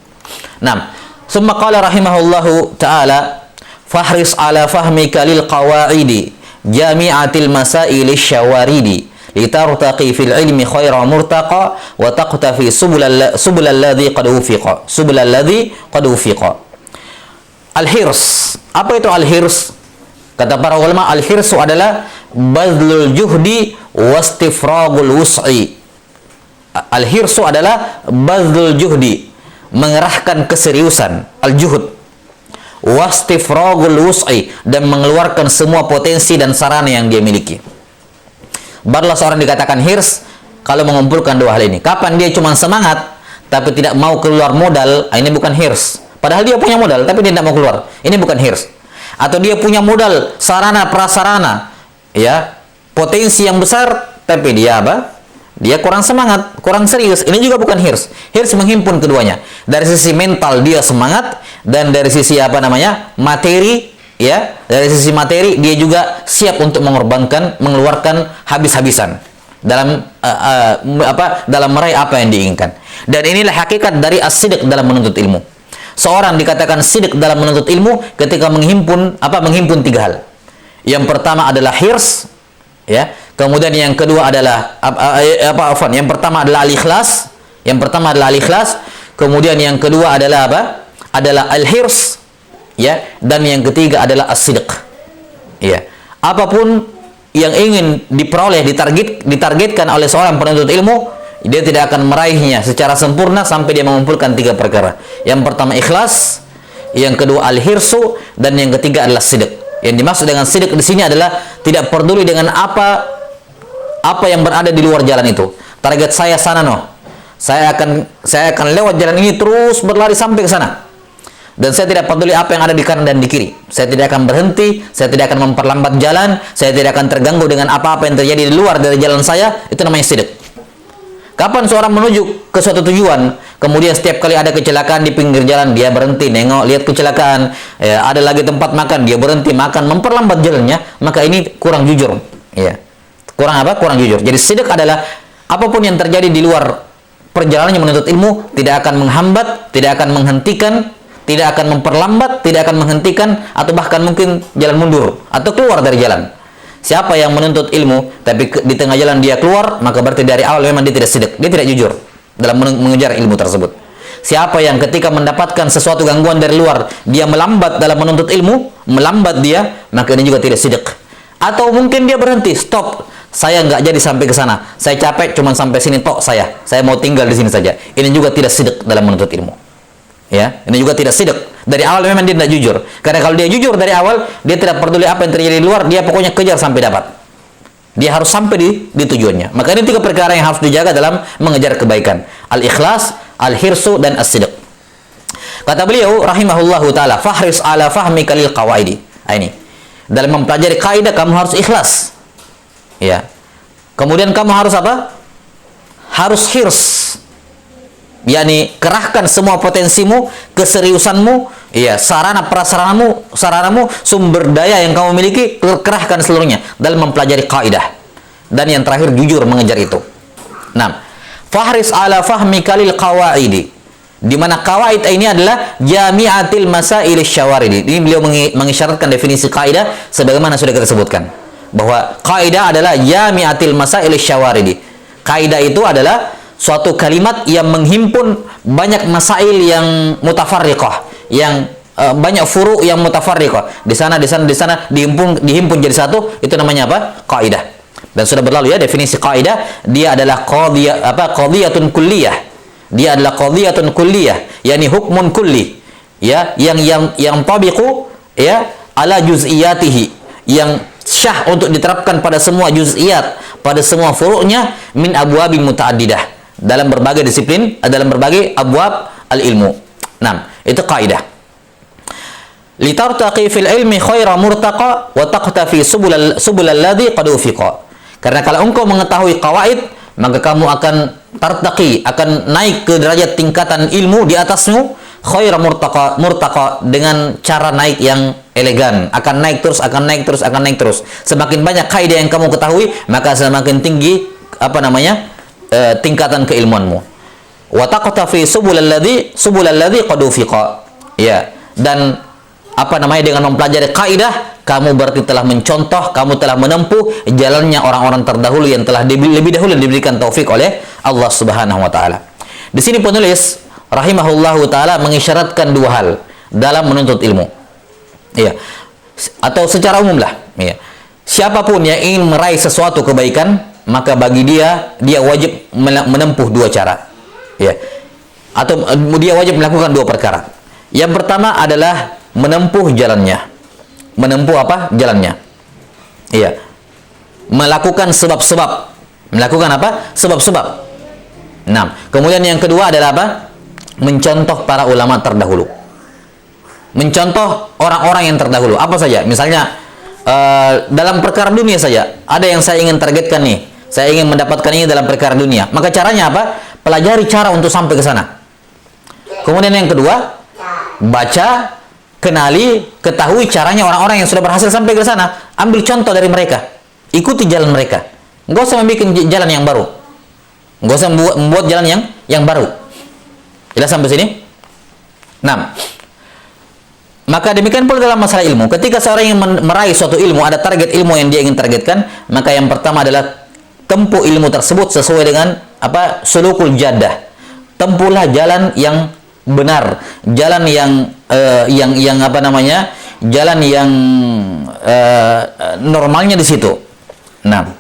Nah, summa qala rahimahullahu ta'ala, fahris ala fahmika lil qawaidi jami'atil masaili syawaridi litartaqi fil ilmi khaira murtaqa wa taqtafi subulal ladzi qad ufiqa. Al-hirs. Apa itu al-hirs? Kata para ulama, al-hirsu adalah badlul juhdi wastifragul wus'i. Al-hirsu adalah badlul juhdi, mengerahkan keseriusan, al-juhud, wastifragul wus'i, dan mengeluarkan semua potensi dan sarana yang dia miliki. Barulah seorang dikatakan hirs kalau mengumpulkan dua hal ini. Kapan dia cuma semangat tapi tidak mau keluar modal, ini bukan hirs. Padahal dia punya modal tapi dia tidak mau keluar, ini bukan hirs. Atau dia punya modal, sarana prasarana, ya, potensi yang besar, tapi dia apa? Dia kurang semangat, kurang serius. Ini juga bukan hirs. Hirs menghimpun keduanya. Dari sisi mental dia semangat, dan dari sisi apa namanya? Materi, ya. Dari sisi materi dia juga siap untuk mengorbankan, mengeluarkan habis-habisan dalam dalam meraih apa yang diinginkan. Dan inilah hakikat dari as-sidq dalam menuntut ilmu. Seorang dikatakan sidq dalam menuntut ilmu ketika menghimpun tiga hal. Yang pertama adalah hirs, ya. Kemudian yang kedua adalah yang pertama adalah al-ikhlas. Kemudian yang kedua adalah apa? Adalah al-hirs, ya. Dan yang ketiga adalah as-sidq. Ya. Apapun yang ingin diperoleh, ditargetkan oleh seorang penuntut ilmu, dia tidak akan meraihnya secara sempurna sampai dia mengumpulkan tiga perkara. Yang pertama ikhlas, yang kedua al-hirsu, dan yang ketiga adalah sidq. Yang dimaksud dengan sidq di sini adalah tidak peduli dengan apa yang berada di luar jalan itu. Target saya sana, saya akan lewat jalan ini terus berlari sampai ke sana. Dan saya tidak peduli apa yang ada di kanan dan di kiri. Saya tidak akan berhenti, saya tidak akan memperlambat jalan, saya tidak akan terganggu dengan apa-apa yang terjadi di luar dari jalan saya. Itu namanya sidq. Kapan seorang menuju ke suatu tujuan, kemudian setiap kali ada kecelakaan di pinggir jalan, dia berhenti, nengok, lihat kecelakaan, ada lagi tempat makan, dia berhenti makan, memperlambat jalannya, maka ini kurang jujur. Ya. Kurang jujur. Jadi sidq adalah apapun yang terjadi di luar perjalanannya menuntut ilmu, tidak akan menghambat, tidak akan menghentikan, tidak akan memperlambat, tidak akan menghentikan, atau bahkan mungkin jalan mundur, atau keluar dari jalan. Siapa yang menuntut ilmu tapi di tengah jalan dia keluar, maka berarti dari awal memang dia tidak sidq, dia tidak jujur dalam mengejar ilmu tersebut. Siapa yang ketika mendapatkan sesuatu gangguan dari luar, dia melambat dalam menuntut ilmu, maka ini juga tidak sidq. Atau mungkin dia berhenti, stop, saya nggak jadi sampai ke sana, saya capek, cuma sampai sini tok, saya mau tinggal di sini saja. Ini juga tidak sidq dalam menuntut ilmu. Ya, ini juga tidak sidq. Dari awal memang dia tidak jujur. Karena kalau dia jujur dari awal, dia tidak peduli apa yang terjadi di luar, dia pokoknya kejar sampai dapat. Dia harus sampai di tujuannya. Maka ini tiga perkara yang harus dijaga dalam mengejar kebaikan. Al-ikhlas, al-hirsu, dan as-sidq. Kata beliau rahimahullahu taala, fahris ala fahmika lil qawaidi. Ini. Dalam mempelajari kaidah kamu harus ikhlas. Ya. Kemudian kamu harus apa? Harus hirs. yakni kerahkan semua potensimu, keseriusanmu, ya, sarana prasaranamu, sumber daya yang kamu miliki, kerahkan seluruhnya dalam mempelajari kaidah. Dan yang terakhir, jujur mengejar itu. Nah, fahris ala fahmi kalil qawaidi, di mana qawaid ini adalah jami'atil masail syawaridi. Ini beliau mengisyaratkan definisi kaidah sebagaimana sudah kita sebutkan, bahwa kaidah adalah jami'atil masail syawaridi. Kaidah itu adalah suatu kalimat yang menghimpun banyak masail yang mutafarriqah, yang banyak furu yang mutafarriqah. Di sana dihimpun jadi satu, itu namanya apa? Kaidah. Dan sudah berlalu ya definisi kaidah, dia adalah qadiyatun kulliyah. Dia adalah qadiyatun kulliyah, yakni hukmun kulli, ya, yang tabiqu, ya, ala juz'iyatihi, yang syah untuk diterapkan pada semua juz'iyat, pada semua furu'nya, min abwabi muta'addidah, dalam berbagai disiplin, dalam berbagai abwab al-ilmu. Nah, itu kaidah. Litartaqi fil ilmi khaira murtaqa wa taqtafi subulal ladzi qad ufiqa. Karena kalau engkau mengetahui kawaid, maka kamu akan tartaqi, akan naik ke derajat tingkatan ilmu di atasmu, khaira murtaqa, dengan cara naik yang elegan, akan naik terus. Semakin banyak kaidah yang kamu ketahui, maka semakin tinggi tingkatan keilmuanmu. Wa taqtafi subulalladzi qad ufiqa. Ya, dan apa namanya, dengan mempelajari kaidah, kamu berarti telah mencontoh, kamu telah menempuh jalannya orang-orang terdahulu yang telah lebih dahulu diberikan taufik oleh Allah Subhanahu wa taala. Di sini penulis rahimahullahu taala mengisyaratkan dua hal dalam menuntut ilmu. Ya. Atau secara umum lah, ya. Siapapun yang ingin meraih sesuatu kebaikan, maka bagi dia wajib menempuh dua cara. Ya. Atau dia wajib melakukan dua perkara. Yang pertama adalah menempuh jalannya. Menempuh apa? Jalannya. Iya. Melakukan sebab-sebab. Melakukan apa? Sebab-sebab. Nah, kemudian yang kedua adalah apa? Mencontoh para ulama terdahulu. Mencontoh orang-orang yang terdahulu. Apa saja? Misalnya dalam perkara dunia saja, ada yang saya ingin targetkan nih. Saya ingin mendapatkan ini dalam perkara dunia. Maka caranya apa? Pelajari cara untuk sampai ke sana. Kemudian yang kedua, baca, kenali, ketahui caranya orang-orang yang sudah berhasil sampai ke sana. Ambil contoh dari mereka. Ikuti jalan mereka. Nggak usah membuat jalan yang baru. Nggak usah membuat jalan yang baru. Jelas sampai sini? Nah, maka demikian pula dalam masalah ilmu. Ketika seorang yang meraih suatu ilmu, ada target ilmu yang dia ingin targetkan, maka yang pertama adalah tempuh ilmu tersebut sesuai dengan apa? Sulukul jaddah. Tempuhlah jalan yang benar, jalan yang apa namanya? Jalan yang normalnya di situ. Nah,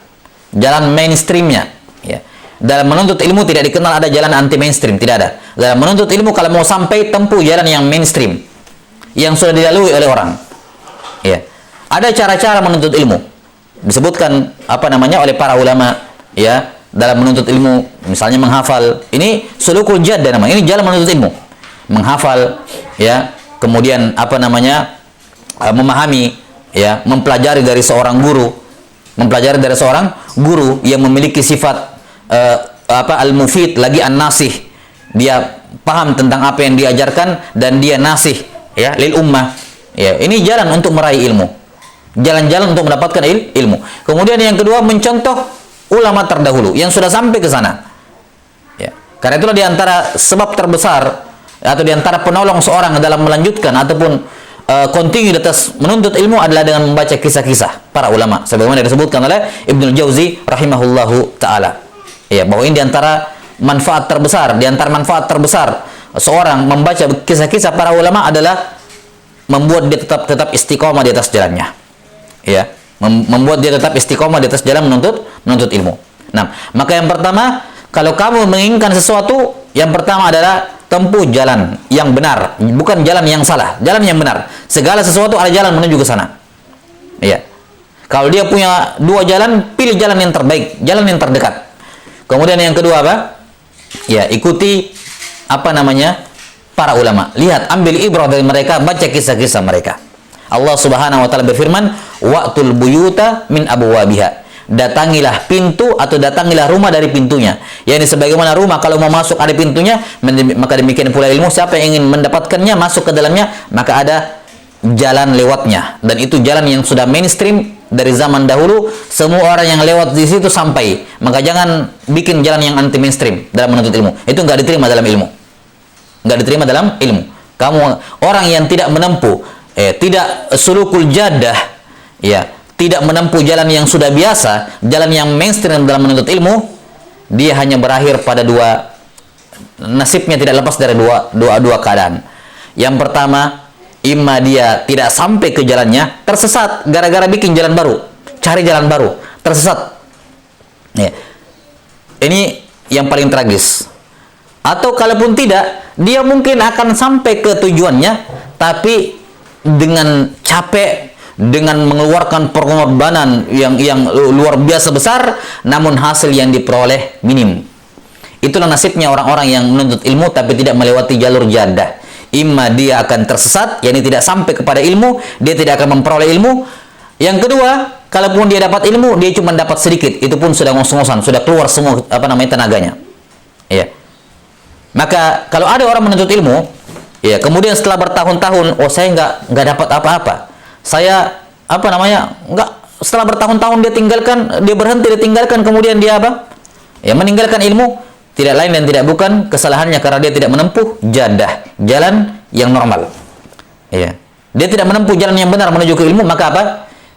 jalan mainstreamnya. Ya. Dalam menuntut ilmu tidak dikenal ada jalan anti mainstream, tidak ada. Dalam menuntut ilmu kalau mau sampai, tempuh jalan yang mainstream, yang sudah dilalui oleh orang. Ya. Ada cara-cara menuntut ilmu. Disebutkan apa namanya oleh para ulama, ya, dalam menuntut ilmu, misalnya menghafal. Ini sulukul jaddah namanya. Ini jalan menuntut ilmu. Menghafal, ya, kemudian apa namanya? Memahami, ya, mempelajari dari seorang guru. Mempelajari dari seorang guru yang memiliki sifat al-mufid lagi an-nasih. Dia paham tentang apa yang diajarkan dan dia nasih, ya, lil ummah. Ya, ini jalan untuk meraih ilmu. Jalan-jalan untuk mendapatkan ilmu. Kemudian yang kedua, mencontoh ulama terdahulu yang sudah sampai ke sana. Ya. Karena itulah di antara sebab terbesar atau di antara penolong seorang dalam melanjutkan ataupun continue di atas menuntut ilmu adalah dengan membaca kisah-kisah para ulama. Sebagaimana disebutkan oleh Ibnul Jauzi rahimahullahu taala. Ya, bahwa ini di antara manfaat terbesar, seorang membaca kisah-kisah para ulama adalah membuat dia tetap istiqomah di atas jalannya. Ya, membuat dia tetap istiqomah di atas jalan menuntut ilmu. Nah, maka yang pertama, kalau kamu menginginkan sesuatu, yang pertama adalah tempuh jalan yang benar, bukan jalan yang salah, jalan yang benar. Segala sesuatu ada jalan menuju ke sana. Ya. Kalau dia punya dua jalan, pilih jalan yang terbaik, jalan yang terdekat. Kemudian yang kedua apa? Ya, ikuti apa namanya? Para ulama. Lihat, ambil ibrah dari mereka, baca kisah-kisah mereka. Allah Subhanahu wa taala berfirman, "Wa'tul buyuta min abwabiha." Datangilah pintu atau datangilah rumah dari pintunya. Yani sebagaimana rumah kalau mau masuk ada pintunya, maka demikian pula ilmu, siapa yang ingin mendapatkannya, masuk ke dalamnya, maka ada jalan lewatnya. Dan itu jalan yang sudah mainstream dari zaman dahulu, semua orang yang lewat di situ sampai. Maka jangan bikin jalan yang anti mainstream dalam menuntut ilmu. Itu nggak diterima dalam ilmu. Nggak diterima dalam ilmu. Kamu orang yang tidak menempuh tidak sulukul jaddah, ya, tidak menempuh jalan yang sudah biasa, jalan yang mainstream dalam menuntut ilmu, dia hanya berakhir pada nasibnya tidak lepas dari dua keadaan. Yang pertama, imma dia tidak sampai ke jalannya, tersesat gara-gara bikin jalan baru, cari jalan baru, tersesat. Ya. Ini yang paling tragis. Atau kalaupun tidak, dia mungkin akan sampai ke tujuannya, tapi dengan capek, dengan mengeluarkan pengorbanan yang luar biasa besar, namun hasil yang diperoleh minim. Itulah nasibnya orang-orang yang menuntut ilmu tapi tidak melewati jalur jaddah. Imma dia akan tersesat, yakni tidak sampai kepada ilmu, dia tidak akan memperoleh ilmu. Yang kedua, kalaupun dia dapat ilmu, dia cuma dapat sedikit, itu pun sudah ngos-ngosan, sudah keluar semua tenaganya. Ya. Maka kalau ada orang menuntut ilmu, ya, kemudian setelah bertahun-tahun, oh saya nggak dapat apa-apa. Saya nggak, setelah bertahun-tahun dia berhenti, kemudian dia apa? Ya, meninggalkan ilmu tidak lain dan tidak bukan kesalahannya karena dia tidak menempuh jadah, jalan yang normal. Ya. Dia tidak menempuh jalan yang benar menuju ke ilmu, maka apa?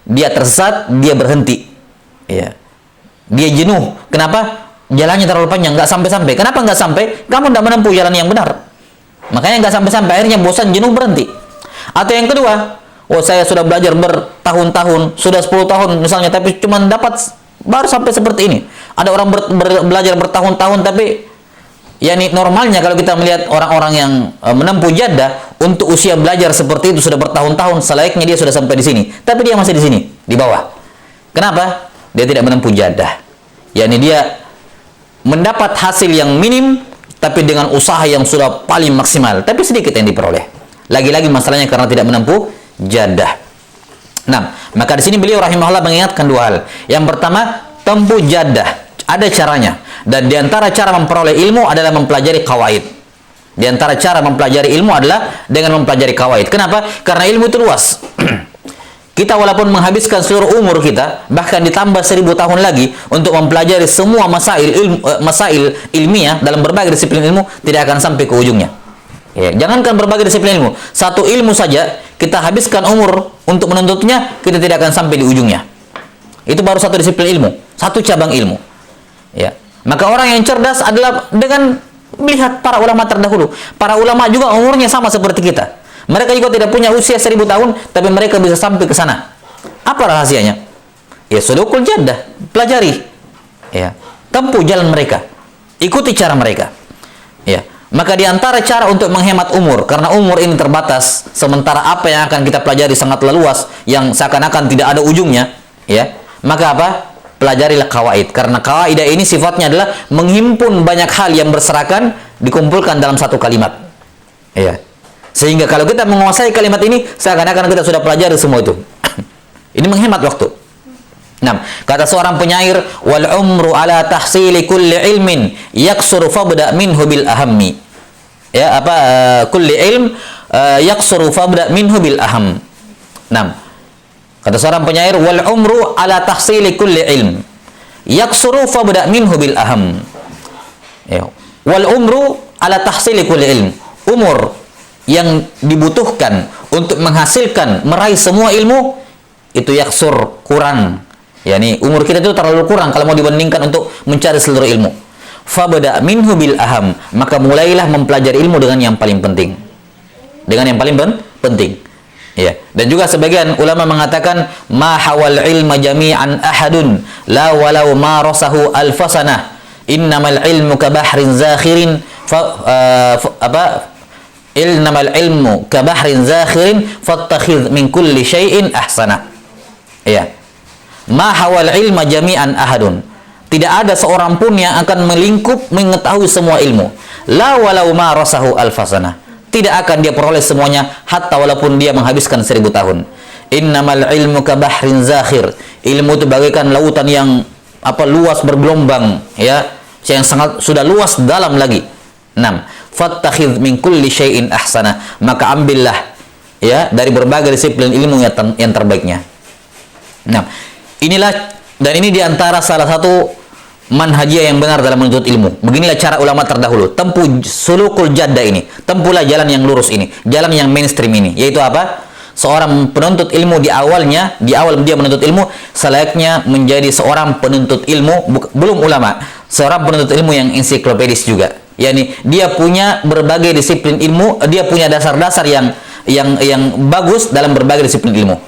Dia tersesat, dia berhenti. Ya. Dia jenuh. Kenapa? Jalannya terlalu panjang, nggak sampai-sampai. Kenapa nggak sampai? Kamu tidak menempuh jalan yang benar. Makanya nggak sampai-sampai, akhirnya bosan, jenuh, berhenti. Atau yang kedua, oh saya sudah belajar bertahun-tahun, sudah 10 tahun misalnya, tapi cuma dapat baru sampai seperti ini. Ada orang belajar bertahun-tahun, tapi yani normalnya kalau kita melihat orang-orang yang menempuh jadah untuk usia belajar seperti itu sudah bertahun-tahun, selayaknya dia sudah sampai di sini. Tapi dia masih di sini, di bawah. Kenapa? Dia tidak menempuh jadah. Yani dia mendapat hasil yang minim, tapi dengan usaha yang sudah paling maksimal, tapi sedikit yang diperoleh. Lagi-lagi masalahnya karena tidak menempuh jadah. Nah, maka di sini beliau rahimahullah mengingatkan dua hal. Yang pertama, tempuh jadah, ada caranya. Dan di antara cara memperoleh ilmu adalah mempelajari qawaid. Di antara cara mempelajari ilmu adalah dengan mempelajari qawaid. Kenapa? Karena ilmu itu luas. Kita walaupun menghabiskan seluruh umur kita, bahkan ditambah 1000 tahun lagi untuk mempelajari semua masail ilmiah dalam berbagai disiplin ilmu, tidak akan sampai ke ujungnya. Ya, jangankan berbagai disiplin ilmu, satu ilmu saja kita habiskan umur untuk menuntutnya, kita tidak akan sampai di ujungnya. Itu baru satu disiplin ilmu, satu cabang ilmu. Ya, maka orang yang cerdas adalah dengan melihat para ulama terdahulu. Para ulama juga umurnya sama seperti kita. Mereka juga tidak punya usia 1000 tahun, tapi mereka bisa sampai ke sana. Apa rahasianya? Ya, sulukul jadah, pelajari. Ya, tempuh jalan mereka. Ikuti cara mereka. Ya, maka di antara cara untuk menghemat umur, karena umur ini terbatas, sementara apa yang akan kita pelajari sangat luas, yang seakan-akan tidak ada ujungnya, ya. Maka apa? Pelajarilah qawaid, karena kaidah ini sifatnya adalah menghimpun banyak hal yang berserakan dikumpulkan dalam satu kalimat. Ya. Sehingga kalau kita menguasai kalimat ini, seakan-akan kita sudah pelajari semua itu. Ini menghemat waktu. Nah, kata seorang penyair, wal umru ala tahsili kulli ilmin yaksuru fabda minhu bil ahammi. Ya, kulli ilm yaksuru fabda minhu bil aham. Nah, kata seorang penyair, wal umru ala tahsili kulli ilm yaksuru fabda minhu bil aham. Ya, wal umru ala tahsili kulli ilm. Umur yang dibutuhkan untuk menghasilkan, meraih semua ilmu itu yaksur, kurang. Yani umur kita itu terlalu kurang kalau mau dibandingkan untuk mencari seluruh ilmu. Fabda minhu bil aham, maka mulailah mempelajari ilmu dengan yang paling penting. Dengan yang paling penting. Ya, dan juga sebagian ulama mengatakan ma hawal ilma jami'an ahadun la walau ma rasahu alfasanah. Innamal ilmu ka bahrin zakhirin Innamal ilmu ka bahrin zakhirin fattakhidh min kulli syai'in ahsana. Ya. Ma hawal ilma jami'an ahadun. Tidak ada seorang pun yang akan melingkup mengetahui semua ilmu. La walau ma rasahu alfasana. Tidak akan dia peroleh semuanya hatta walaupun dia menghabiskan 1000 tahun. Innamal ilmu ka bahrin zakhir. Ilmu itu bagaikan lautan yang luas bergelombang, ya, yang sangat sudah luas dalam lagi. 6. Fattakhidh min kulli syai'in ahsana, maka ambillah ya dari berbagai disiplin ilmu yang terbaiknya. Nah, inilah dan ini diantara salah satu manhajiyah yang benar dalam menuntut ilmu. Beginilah cara ulama terdahulu, tempuh sulukul jadda ini, tempuhlah jalan yang lurus ini, jalan yang mainstream ini, yaitu apa? Seorang penuntut ilmu di awal dia menuntut ilmu selayaknya menjadi seorang penuntut ilmu, belum ulama, seorang penuntut ilmu yang ensiklopedis juga. Yani dia punya berbagai disiplin ilmu, dia punya dasar-dasar yang bagus dalam berbagai disiplin ilmu.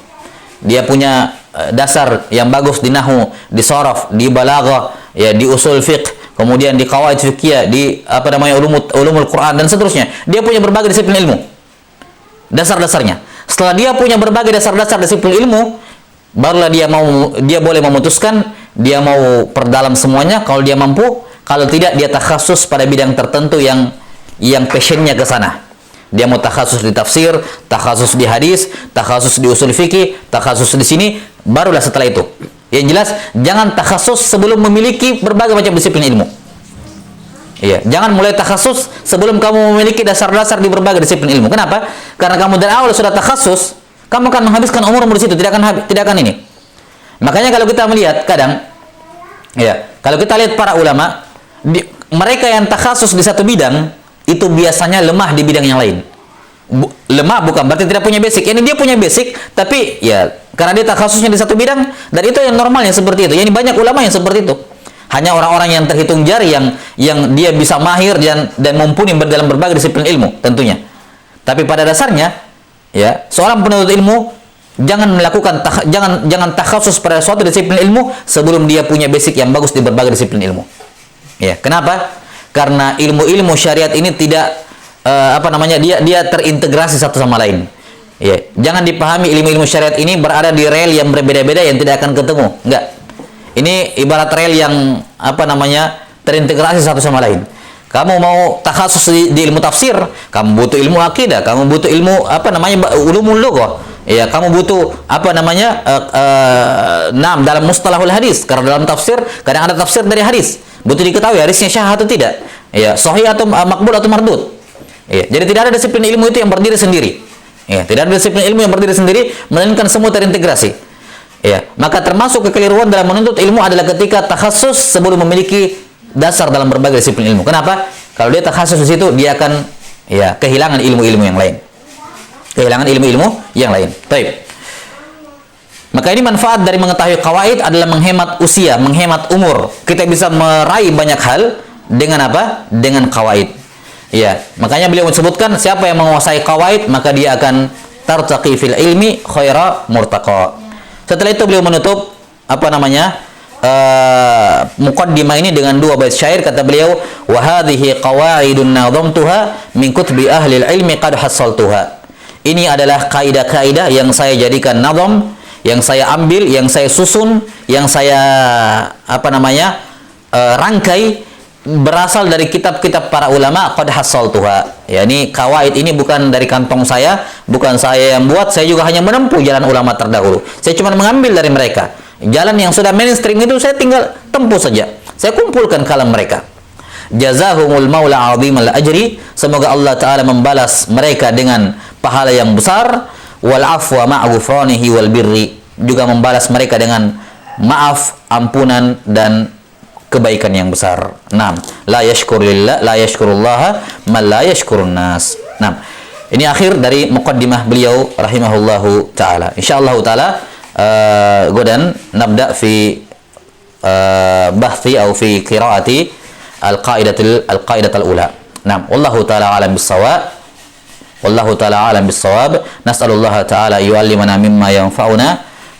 Dia punya dasar yang bagus di nahwu, di sharaf, di balaghah, ya, di usul fiqh, kemudian di qawaid fiqhiyah, di ulumul Quran dan seterusnya. Dia punya berbagai disiplin ilmu. Dasar-dasarnya. Setelah dia punya berbagai dasar-dasar disiplin ilmu, barulah dia boleh memutuskan dia mau perdalam semuanya kalau dia mampu. Kalau tidak, dia takhasus pada bidang tertentu yang passionnya ke sana. Dia mau takhasus di tafsir, takhasus di hadis, takhasus di usul fikih, takhasus di sini, barulah setelah itu. Yang jelas, jangan takhasus sebelum memiliki berbagai macam disiplin ilmu. Iya, jangan mulai takhasus sebelum kamu memiliki dasar-dasar di berbagai disiplin ilmu. Kenapa? Karena kamu dari awal sudah takhasus, kamu akan menghabiskan umurmu di situ, tidak akan ini. Makanya kalau kita melihat kadang, ya, kalau kita lihat para ulama, Mereka yang takhasus di satu bidang itu biasanya lemah di bidang yang lain. Lemah bukan berarti tidak punya basic. Ini dia punya basic, tapi ya karena dia takhasusnya di satu bidang, dan itu yang normalnya seperti itu. Yani banyak ulama yang seperti itu. Hanya orang-orang yang terhitung jari yang dia bisa mahir dan mumpuni dalam berbagai disiplin ilmu tentunya. Tapi pada dasarnya ya, seorang penuntut ilmu jangan melakukan jangan takhasus pada suatu disiplin ilmu sebelum dia punya basic yang bagus di berbagai disiplin ilmu. Ya, kenapa? Karena ilmu-ilmu syariat ini tidak dia terintegrasi satu sama lain. Ya, jangan dipahami ilmu-ilmu syariat ini berada di rel yang berbeda-beda yang tidak akan ketemu. Enggak. Ini ibarat rel yang terintegrasi satu sama lain. Kamu mau takhasus di ilmu tafsir, kamu butuh ilmu akidah, kamu butuh ilmu ulumul lughah. Ya, kamu butuh dalam mustalahul hadis, karena dalam tafsir kadang ada tafsir dari hadis. Butuh diketahui hadisnya syah atau tidak. Ya, sahih atau makbul atau mardud. Ya, jadi tidak ada disiplin ilmu itu yang berdiri sendiri. Ya, tidak ada disiplin ilmu yang berdiri sendiri, melainkan semua terintegrasi. Ya, maka termasuk kekeliruan dalam menuntut ilmu adalah ketika takhasus sebelum memiliki dasar dalam berbagai disiplin ilmu. Kenapa? Kalau dia takhasus di situ, dia akan kehilangan ilmu-ilmu yang lain. Kehilangan ilmu-ilmu yang lain. Baik. Maka ini manfaat dari mengetahui qawaid adalah menghemat usia, menghemat umur. Kita bisa meraih banyak hal dengan apa? Dengan qawaid. Ya, makanya beliau menyebutkan siapa yang menguasai qawaid maka dia akan tartaqi fil ilmi khaira murtaqa. Setelah itu beliau menutup muqaddimah ini dengan dua bait syair. Kata beliau, wa hadhihi qawaidun nadhamtuha min kutubi ahli ilmi qad hassaltuha. Ini adalah kaidah-kaidah yang saya jadikan nadham, yang saya ambil, yang saya susun, yang saya rangkai berasal dari kitab-kitab para ulama qad hassaltuha. Ya, ini kawaid ini bukan dari kantong saya, bukan saya yang buat, saya juga hanya menempuh jalan ulama terdahulu. Saya cuma mengambil dari mereka. Jalan yang sudah mainstream itu saya tinggal tempuh saja. Saya kumpulkan kalam mereka. Jazahumul maula azimal ajri. Semoga Allah Ta'ala membalas mereka dengan pahala yang besar. Wal afwa ma'ghufranihi wal birri. Juga membalas mereka dengan maaf, ampunan, dan kebaikan yang besar. La yashkurullaha man la yashkurun nas. Ini akhir dari muqaddimah beliau rahimahullahu ta'ala. Insyaallah ta'ala godan nabda fi bahthi atau fi qiraati al-qaidatul ula. Wallahu ta'ala alam bis-shawab. Wallahu ta'ala alam bis-shawab. Nas'alullaha ta'ala yu'allimana mimma yanfa'una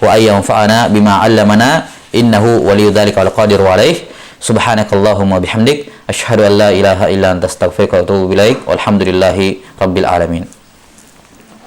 wa ayyanfa'ana bima 'allamana innahu waliyyu dzalika wal qadiru 'alaihi. Subhanakallahumma bihamdik asyhadu an la ilaha illa anta astaghfiruka wa atubu ilaik. Walhamdulillahi rabbil alamin.